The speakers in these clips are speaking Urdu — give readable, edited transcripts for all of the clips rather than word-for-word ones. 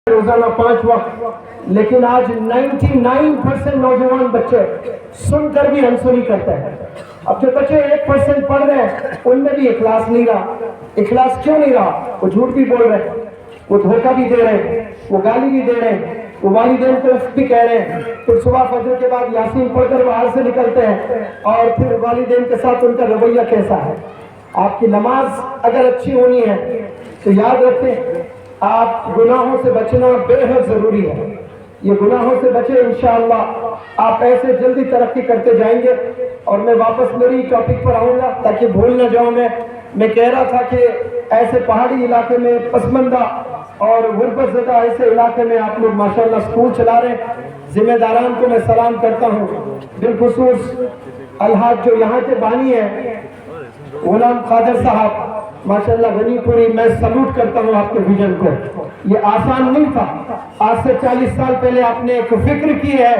روزانہ 5 وقت، لیکن آج 99% نوجوان بچے سن کر بھی انسنی کرتے ہیں. اب جو بچے 1% پڑھ رہے ہیں ان میں بھی اخلاص نہیں رہا. اخلاص کیوں نہیں رہا؟ وہ جھوٹ بھی بول رہے ہیں، وہ دھوکہ بھی دے رہے ہیں، وہ گالی بھی دے رہے ہیں، وہ والدین کو اف بھی کہہ رہے ہیں. پھر صبح فجر کے بعد یاسین پڑھ کر باہر سے نکلتے ہیں اور پھر والدین کے ساتھ ان کا رویہ کیسا ہے. آپ کی نماز اگر اچھی ہونی ہے تو یاد رکھیں آپ گناہوں سے بچنا بے حد ضروری ہے. یہ گناہوں سے بچے انشاءاللہ آپ ایسے جلدی ترقی کرتے جائیں گے. اور میں واپس میری ٹاپک پر آؤں گا تاکہ بھول نہ جاؤں. میں کہہ رہا تھا کہ ایسے پہاڑی علاقے میں پسماندہ اور غربت زدہ ایسے علاقے میں آپ لوگ ماشاءاللہ سکول چلا رہے ہیں. ذمہ داران کو میں سلام کرتا ہوں، بالخصوص الحاج جو یہاں کے بانی ہیں غلام قادر صاحب، ماشاءاللہ غنی پوری. میں سلوٹ کرتا ہوں آپ کے ویژن کو. یہ آسان نہیں تھا. آج سے 40 سال پہلے آپ نے ایک فکر کی ہے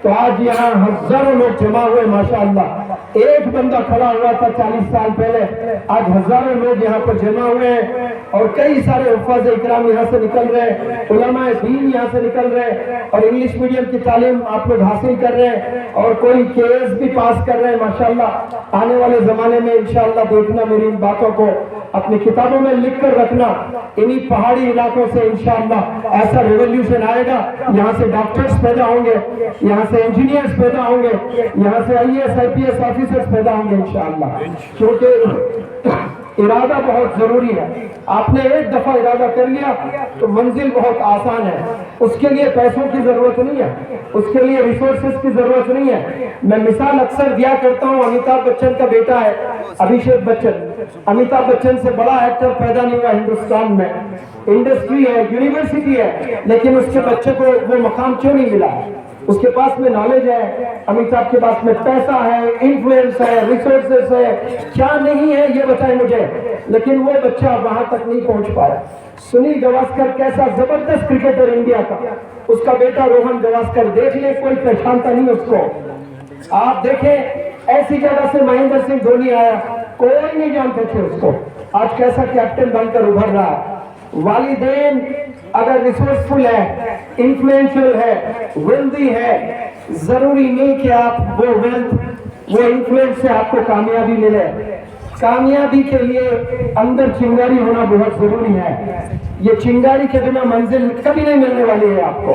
تو آج یہاں ہزاروں لوگ جمع ہوئے. ماشاءاللہ ایک بندہ کھڑا ہوا تھا 40 سال پہلے، آج ہزاروں لوگ یہاں پر جمع ہوئے ہیں. اور کئی سارے حفاظ اکرام یہاں سے نکل رہے ہیں، علماء دین یہاں سے نکل رہے ہیں اور انگلش میڈیم کی تعلیم آپ لوگ حاصل کر رہے ہیں اور کوئی کیس بھی پاس کر رہے ہیں. ماشاءاللہ آنے والے زمانے میں انشاءاللہ دیکھنا میری ان باتوں کو اپنی کتابوں میں لکھ کر رکھنا. انہی پہاڑی علاقوں سے انشاءاللہ ایسا ریولوشن آئے گا. یہاں سے ڈاکٹرز پیدا ہوں گے، یہاں سے انجینئرز پیدا ہوں گے، یہاں سے IAS IPS آفیسرز پیدا ہوں گے انشاءاللہ. کیونکہ ارادہ بہت ضروری ہے. آپ نے ایک دفعہ ارادہ کر لیا تو منزل بہت آسان ہے. اس کے لیے پیسوں کی ضرورت نہیں ہے، اس کے لیے ریسورسز کی ضرورت نہیں ہے. میں مثال اکثر دیا کرتا ہوں، امیتابھ بچن کا بیٹا ہے ابھیشیک بچن. امیتابھ بچن سے بڑا ایکٹر پیدا نہیں ہوا ہندوستان میں. انڈسٹری ہے، یونیورسٹی ہے، لیکن اس کے بچے کو وہ مقام کیوں نہیں ملا؟ اس کے پاس میں نالج ہے، امیتابھ کے پاس میں پیسہ ہے، انفلوئنس ہے، ریسورسز ہے، کیا نہیں ہے یہ بتائیں مجھے. لیکن وہ بچہ وہاں تک نہیں پہنچ پایا. سنیل گواسکر کیسا زبردست کرکٹر انڈیا کا، اس کا بیٹا روہن گواسکر دیکھ لیں، کوئی پہچانتا نہیں اس کو. آپ دیکھیں ایسی جگہ سے مہندر سنگھ دھونی آیا، کوئی نہیں جانتے تھے اس کو. آج کیسا کیپٹن بن کر ابھر رہا ہے. والدین اگر ریسورسفل ہے، انفلوئنشل ہے، ویلدی ہے، ضروری نہیں کہ آپ وہ ویلتھ وہ انفلوئنس سے آپ کو کامیابی ملے. کامیابی کے لیے اندر چنگاری ہونا بہت ضروری ہے. یہ چنگاری کے بنا منزل کبھی نہیں ملنے والی ہے آپ کو.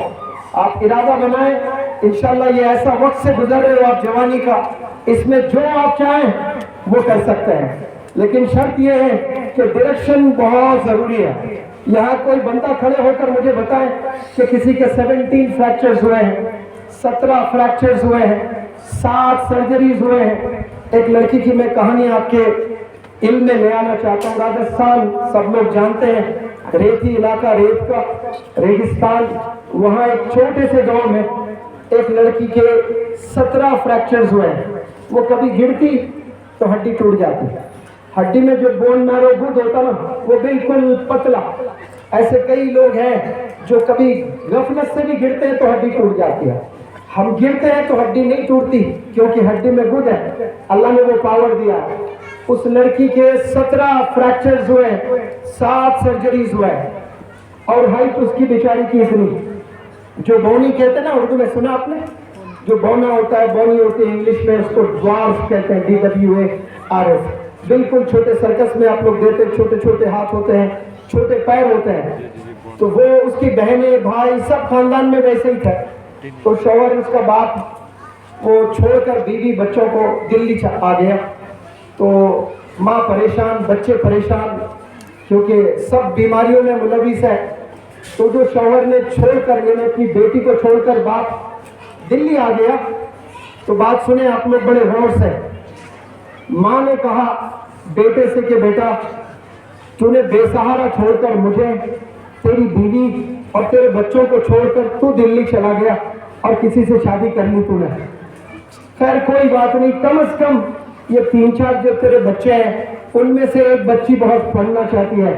آپ ارادہ بنائیں، انشاءاللہ یہ ایسا وقت سے گزر رہے ہو آپ جوانی کا، اس میں جو آپ چاہیں وہ کر سکتے ہیں. لیکن شرط یہ ہے کہ ڈائریکشن بہت ضروری ہے. یہاں کوئی بندہ کھڑے ہو کر مجھے بتائیں کہ کسی کے 17 فریکچرز ہوئے ہیں، 17 فریکچرز ہوئے ہیں، 7 سرجریز ہوئے ہیں. ایک لڑکی کی میں کہانی آپ کے علم میں لے آنا چاہتا ہوں. راجستھان سب لوگ جانتے ہیں، ریتی علاقہ، ریت کا ریگستان. وہاں ایک چھوٹے سے گاؤں میں ایک لڑکی کے 17 فریکچرز ہوئے ہیں. وہ کبھی گرتی تو ہڈی ٹوٹ جاتی. ہڈی میں جو بون میرو گڈ ہوتا نا وہ بالکل پتلا. ایسے کئی لوگ ہیں جو کبھی غفلت سے بھی گرتے ہیں تو ہڈی ٹوٹ جاتی ہے. ہم گرتے ہیں تو ہڈی نہیں ٹوٹتی کیونکہ ہڈی میں گڈ ہے، اللہ نے وہ پاور دیا. اس لڑکی کے 17 فریکچرز ہوئے، 7 سرجریز ہوئے اور ہائٹ اس کی بیچاری کی اتنی. جو بونی کہتے ہیں نا اردو میں سنا آپ نے، جو بونا ہوتا ہے، بونی ہوتی ہے انگلش میں، اس کو ڈوارف کہتے ہیں، DWARF. بالکل چھوٹے سرکس میں آپ لوگ دیتے، چھوٹے چھوٹے ہاتھ ہوتے ہیں، چھوٹے پیر ہوتے ہیں. تو وہ اس کی بہنیں بھائی سب خاندان میں ویسے ہی تھے. تو شوہر اس کا باپ وہ چھوڑ کر بیوی بچوں کو دلی آ گیا. تو ماں پریشان، بچے پریشان، کیونکہ سب بیماریوں میں ملوث ہے. تو جو شوہر نے چھوڑ کر یعنی اپنی بیٹی کو چھوڑ کر باپ دلی آ گیا. تو بات سنیں آپ لوگ بڑے غور سے. ماں نے کہا بیٹے سے کہ بیٹا تو نے بے سہارا چھوڑ کر مجھے، تیری بیوی اور تیرے بچوں کو چھوڑ کر تو دلی چلا گیا اور کسی سے شادی کر لی تو نے. خیر کوئی بات نہیں، کم از کم یہ 3-4 جو تیرے بچے ہیں ان میں سے ایک بچی بہت پڑھنا چاہتی ہے،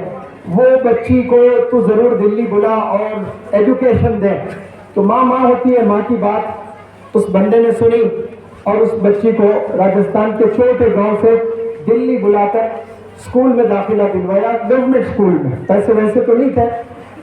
وہ بچی کو تو ضرور دلی بلا اور ایجوکیشن دے. تو ماں ہوتی ہے، ماں کی بات اس بندے نے سنی اور اس بچی کو راجستھان کے چھوٹے گاؤں سے دلی بلا کر اسکول میں داخلہ دلوایا. گورنمنٹ اسکول میں، پیسے ویسے تو نہیں تھے